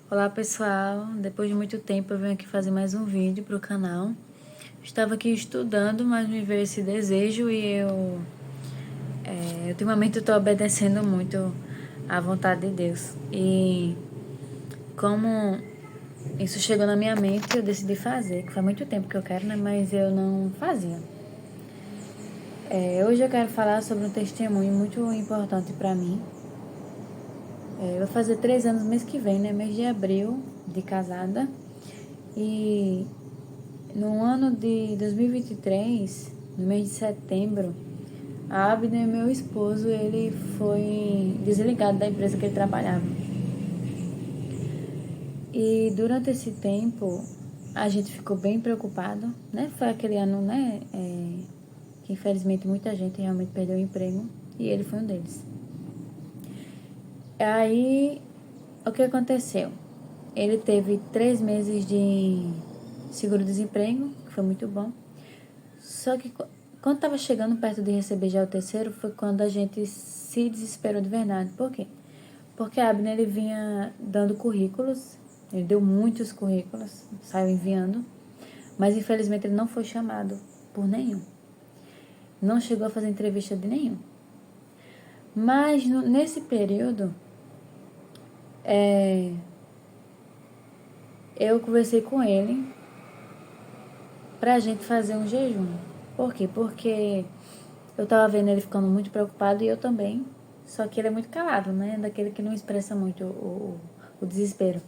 Olá pessoal, depois de muito tempo eu venho aqui fazer mais um vídeo para o canal. Estava aqui estudando, mas me veio esse desejo e ultimamente eu estou obedecendo muito à vontade de Deus. E como isso chegou na minha mente, eu decidi fazer, que faz muito tempo que eu quero, né? Mas eu não fazia. Hoje eu quero falar sobre um testemunho muito importante para mim. Eu vou fazer 3 anos mês que vem, né? Mês de abril, de casada. E no ano de 2023, no mês de setembro, a Abner, meu esposo, ele foi desligado da empresa que ele trabalhava. E durante esse tempo, a gente ficou bem preocupado, né? Foi aquele ano, né? Que infelizmente muita gente realmente perdeu o emprego e ele foi um deles. Aí, o que aconteceu? Ele teve 3 meses de seguro-desemprego, que foi muito bom. Só que quando estava chegando perto de receber já o terceiro, foi quando a gente se desesperou de verdade. Por quê? Porque a Abner, ele vinha dando currículos, ele deu muitos currículos, saiu enviando, mas infelizmente ele não foi chamado por nenhum. Não chegou a fazer entrevista de nenhum. Mas nesse período, eu conversei com ele pra gente fazer um jejum. Por quê? Porque eu tava vendo ele ficando muito preocupado e eu também. Só que ele é muito calado, né? Daquele que não expressa muito o desespero.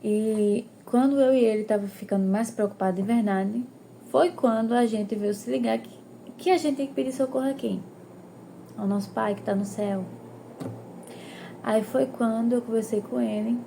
E quando eu e ele tava ficando mais preocupado de verdade, foi quando a gente veio se ligar que a gente tem que pedir socorro a quem? Ao nosso Pai que tá no céu. Aí foi quando eu conversei com ele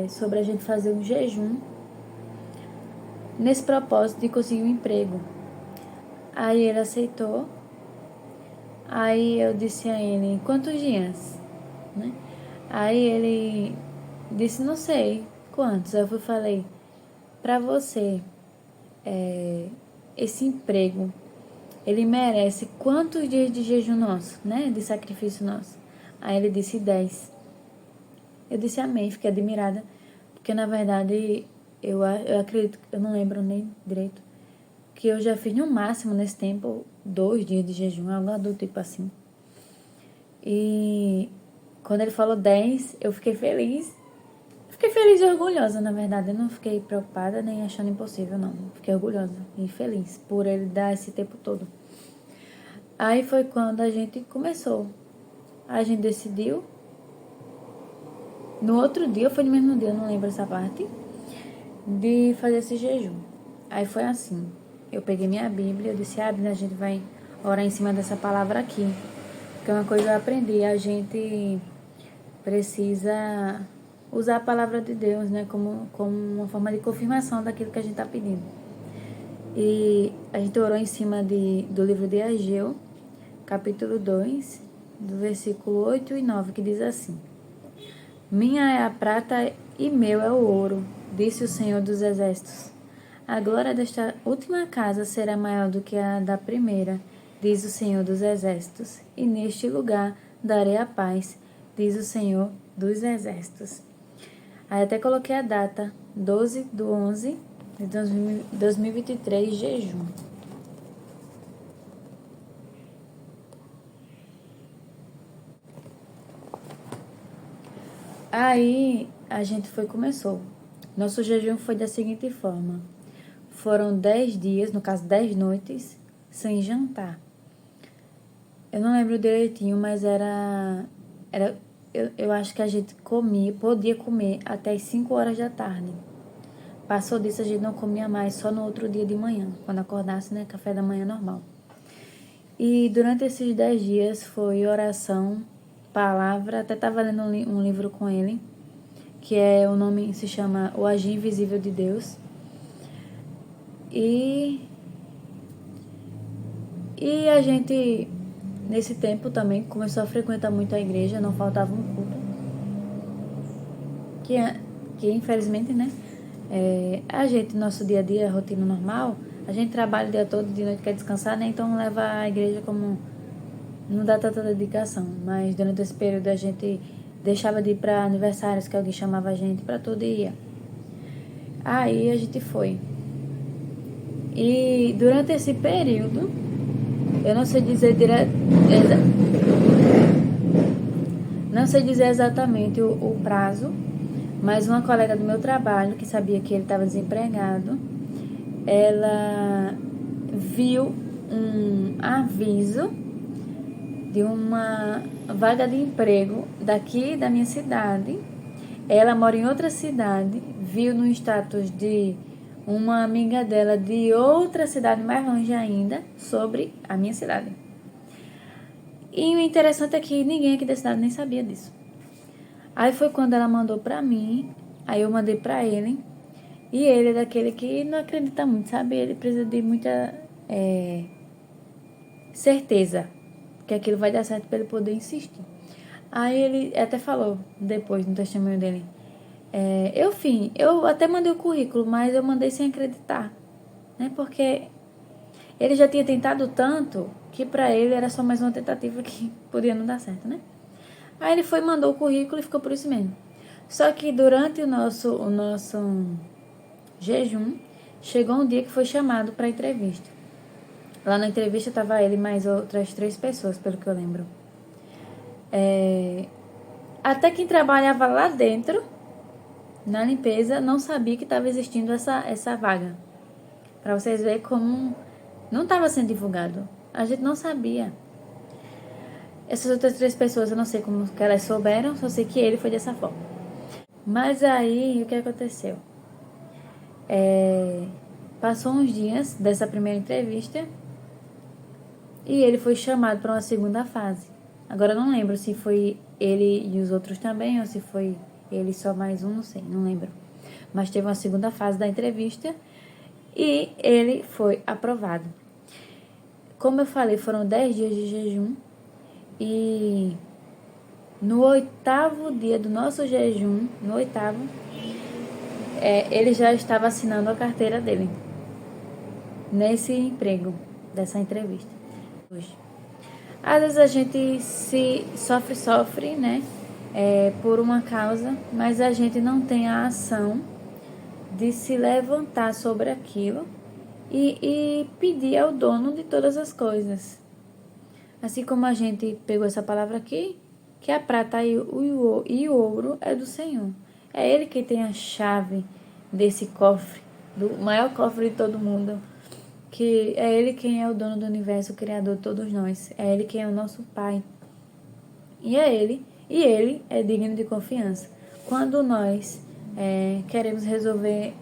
sobre a gente fazer um jejum nesse propósito de conseguir um emprego. Aí ele aceitou. Aí eu disse a ele, quantos dias? Né? Aí ele disse, não sei quantos. Aí eu falei, pra você, esse emprego, ele merece quantos dias de jejum nosso, né? De sacrifício nosso? Aí ele disse 10. Eu disse amém, fiquei admirada. Porque na verdade, eu acredito, eu não lembro nem direito, que eu já fiz no máximo nesse tempo 2 dias de jejum, algo do tipo assim. E quando ele falou 10, eu fiquei feliz. Fiquei feliz e orgulhosa, na verdade. Eu não fiquei preocupada nem achando impossível, não. Fiquei orgulhosa e feliz por ele dar esse tempo todo. Aí foi quando a gente começou. A gente decidiu. No outro dia, ou foi no mesmo dia, eu não lembro essa parte, de fazer esse jejum. Aí foi assim. Eu peguei minha Bíblia, eu disse, a gente vai orar em cima dessa palavra aqui. Porque uma coisa eu aprendi, a gente precisa usar a palavra de Deus, né, como uma forma de confirmação daquilo que a gente está pedindo. E a gente orou em cima do livro de Ageu, capítulo 2, do versículo 8 e 9, que diz assim: Minha é a prata e meu é o ouro, disse o Senhor dos Exércitos. A glória desta última casa será maior do que a da primeira, diz o Senhor dos Exércitos. E neste lugar darei a paz, diz o Senhor dos Exércitos. Aí até coloquei a data, 12/11 de 2023, jejum. Aí a gente começou. Nosso jejum foi da seguinte forma. Foram 10 dias, no caso 10 noites, sem jantar. Eu não lembro direitinho, mas eu acho que a gente podia comer até as 5 horas da tarde. Passou disso, a gente não comia mais, só no outro dia de manhã, quando acordasse, né, café da manhã normal. E durante esses 10 dias foi oração, palavra, até estava lendo um livro com ele, que o nome se chama O Agir Invisível de Deus. E a gente, nesse tempo também, começou a frequentar muito a igreja, não faltava um culto. Que infelizmente, né, a gente, nosso dia a dia, rotina normal, a gente trabalha o dia todo, de noite quer descansar, né, então leva a igreja como, não dá tanta dedicação, mas durante esse período a gente deixava de ir para aniversários que alguém chamava a gente para tudo e ia. Aí a gente foi. E durante esse período, eu não sei dizer exatamente o prazo, mas uma colega do meu trabalho, que sabia que ele estava desempregado, ela viu um aviso de uma vaga de emprego daqui da minha cidade. Ela mora em outra cidade, viu no status de uma amiga dela de outra cidade mais longe ainda sobre a minha cidade. E o interessante é que ninguém aqui da cidade nem sabia disso. Aí foi quando ela mandou pra mim, aí eu mandei pra ele, e ele é daquele que não acredita muito, sabe? Ele precisa de muita certeza que aquilo vai dar certo pra ele poder insistir. Aí ele até falou depois no testemunho dele, eu até mandei o currículo, mas eu mandei sem acreditar, né? Porque ele já tinha tentado tanto que pra ele era só mais uma tentativa que podia não dar certo, né? Aí ele foi, mandou o currículo e ficou por isso mesmo. Só que durante o nosso jejum, chegou um dia que foi chamado para entrevista. Lá na entrevista estava ele e mais outras 3 pessoas, pelo que eu lembro. Até quem trabalhava lá dentro, na limpeza, não sabia que estava existindo essa vaga. Para vocês verem como não estava sendo divulgado. A gente não sabia. Essas outras 3 pessoas, eu não sei como que elas souberam, só sei que ele foi dessa forma. Mas aí, o que aconteceu? Passou uns dias dessa primeira entrevista e ele foi chamado para uma segunda fase. Agora eu não lembro se foi ele e os outros também, ou se foi ele só mais um, não sei, não lembro. Mas teve uma segunda fase da entrevista e ele foi aprovado. Como eu falei, foram 10 dias de jejum e no 8º dia do nosso jejum, ele já estava assinando a carteira dele nesse emprego, dessa entrevista. Hoje. Às vezes a gente sofre, né, por uma causa, mas a gente não tem a ação de se levantar sobre aquilo e pedir ao dono de todas as coisas. Assim como a gente pegou essa palavra aqui, que a prata e o ouro é do Senhor. É Ele que tem a chave desse cofre, do maior cofre de todo mundo, que é Ele quem é o dono do universo, o Criador de todos nós. É Ele quem é o nosso Pai. E Ele é digno de confiança. Quando nós queremos resolver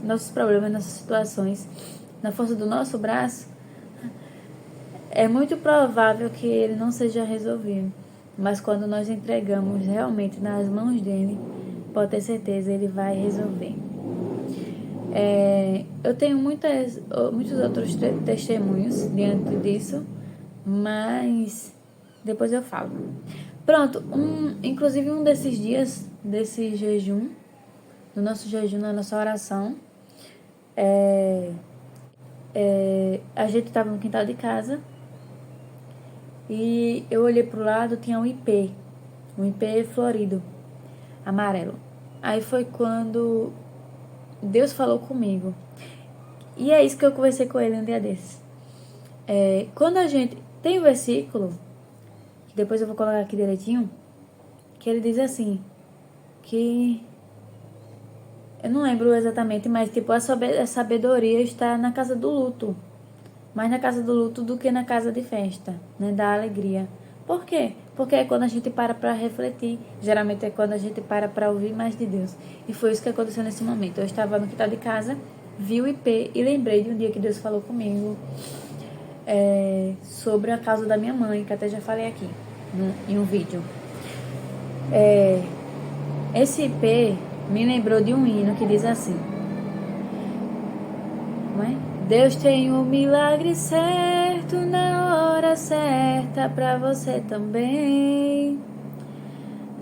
nossos problemas, nossas situações, na força do nosso braço, é muito provável que ele não seja resolvido. Mas quando nós entregamos realmente nas mãos dele, pode ter certeza, ele vai resolver. Eu tenho muitos outros testemunhos diante disso, mas depois eu falo. Pronto, inclusive um desses dias, desse jejum, do nosso jejum, na nossa oração, a gente estava no quintal de casa e eu olhei pro lado, tinha um ipê florido, amarelo. Aí foi quando Deus falou comigo. E é isso que eu conversei com ele um dia desses. Quando a gente... Tem um versículo, que depois eu vou colocar aqui direitinho, que ele diz assim, que... Eu não lembro exatamente, mas tipo, a sabedoria está na casa do luto. Mais na casa do luto do que na casa de festa, né? Da alegria. Por quê? Porque é quando a gente para refletir. Geralmente é quando a gente para ouvir mais de Deus. E foi isso que aconteceu nesse momento. Eu estava no quintal de casa, vi o IP e lembrei de um dia que Deus falou comigo sobre a causa da minha mãe, que até já falei aqui em um vídeo. Esse IP me lembrou de um hino que diz assim, não é? Deus tem um milagre certo na hora certa pra você também.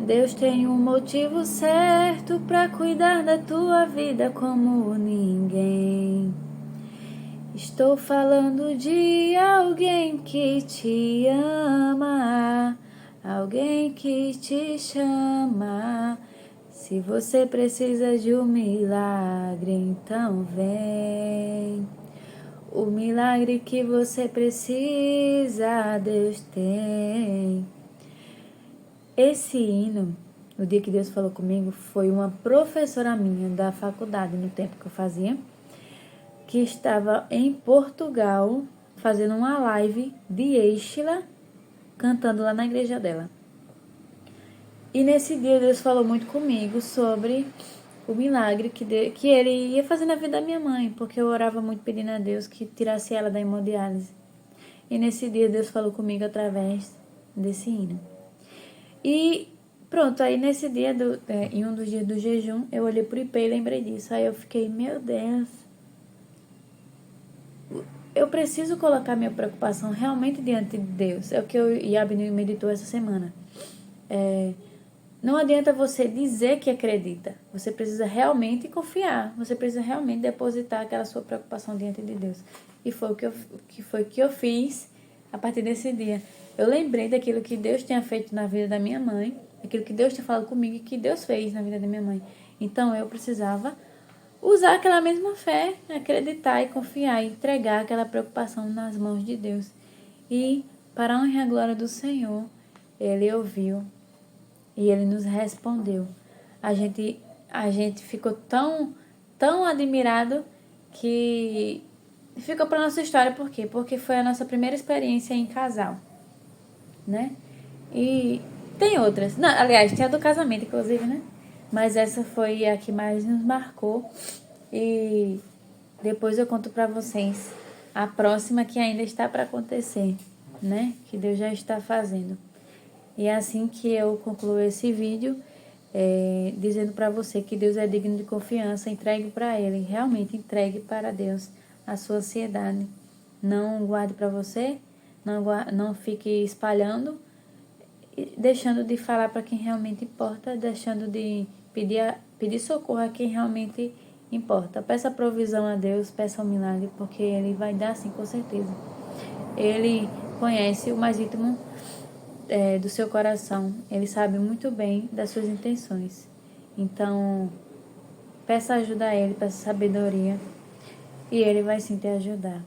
Deus tem um motivo certo pra cuidar da tua vida como ninguém. Estou falando de alguém que te ama, alguém que te chama. Se você precisa de um milagre, então vem. O milagre que você precisa, Deus tem. Esse hino, o dia que Deus falou comigo, foi uma professora minha da faculdade, no tempo que eu fazia, que estava em Portugal, fazendo uma live de Êxtila, cantando lá na igreja dela. E nesse dia Deus falou muito comigo sobre o milagre que Ele ia fazer na vida da minha mãe, porque eu orava muito pedindo a Deus que tirasse ela da hemodiálise. E nesse dia Deus falou comigo através desse hino. E pronto, aí nesse dia, em um dos dias do jejum, eu olhei pro IP e lembrei disso. Aí eu fiquei, meu Deus, eu preciso colocar minha preocupação realmente diante de Deus. É o que eu e Abner meditou essa semana. Não adianta você dizer que acredita. Você precisa realmente confiar. Você precisa realmente depositar aquela sua preocupação diante de Deus. E foi o que eu fiz a partir desse dia. Eu lembrei daquilo que Deus tinha feito na vida da minha mãe, aquilo que Deus tinha falado comigo e que Deus fez na vida da minha mãe. Então eu precisava usar aquela mesma fé, acreditar e confiar, e entregar aquela preocupação nas mãos de Deus. E, para a honra e a glória do Senhor, Ele ouviu e Ele nos respondeu. A gente ficou tão admirado que ficou para nossa história. Por quê? Porque foi a nossa primeira experiência em casal, né? E tem outras. Não, aliás, tem a do casamento, inclusive, né? Mas essa foi a que mais nos marcou. E depois eu conto para vocês a próxima que ainda está para acontecer, né? Que Deus já está fazendo. E é assim que eu concluo esse vídeo, dizendo para você que Deus é digno de confiança. Entregue para Ele, realmente entregue para Deus a sua ansiedade. Não guarde para você, não fique espalhando, deixando de falar para quem realmente importa, deixando de pedir socorro a quem realmente importa. Peça provisão a Deus, peça um milagre, porque Ele vai dar sim, com certeza. Ele conhece o mais íntimo do seu coração. Ele sabe muito bem das suas intenções. Então, peça ajuda a Ele, peça sabedoria, e Ele vai sim te ajudar.